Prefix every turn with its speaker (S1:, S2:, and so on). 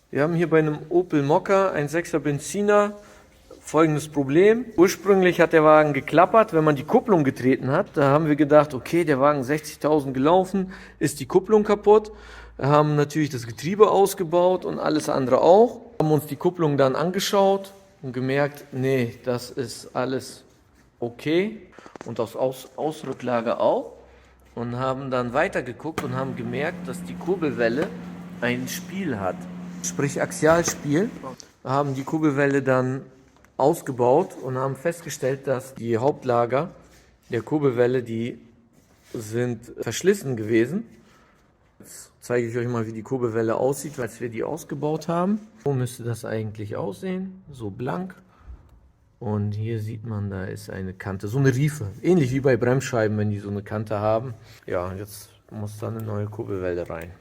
S1: Wir haben hier bei einem Opel Mokka, ein 6er Benziner, folgendes Problem. Ursprünglich hat der Wagen geklappert, wenn man die Kupplung getreten hat. Da haben wir gedacht, okay, der Wagen 60.000 gelaufen, ist die Kupplung kaputt. Wir haben natürlich das Getriebe ausgebaut und alles andere auch. Haben uns die Kupplung dann angeschaut und gemerkt, nee, das ist alles okay. Und das Ausrücklager auch. Und haben dann weitergeguckt und haben gemerkt, dass die Kurbelwelle ein Spiel hat. Sprich Axialspiel. Wir haben die Kurbelwelle dann ausgebaut und haben festgestellt, dass die Hauptlager der Kurbelwelle, die sind verschlissen gewesen. Jetzt zeige ich euch mal, wie die Kurbelwelle aussieht, als wir die ausgebaut haben. So müsste das eigentlich aussehen, so blank. Und hier sieht man, da ist eine Kante, so eine Riefe. Ähnlich wie bei Bremsscheiben, wenn die so eine Kante haben. Ja, jetzt muss da eine neue Kurbelwelle rein.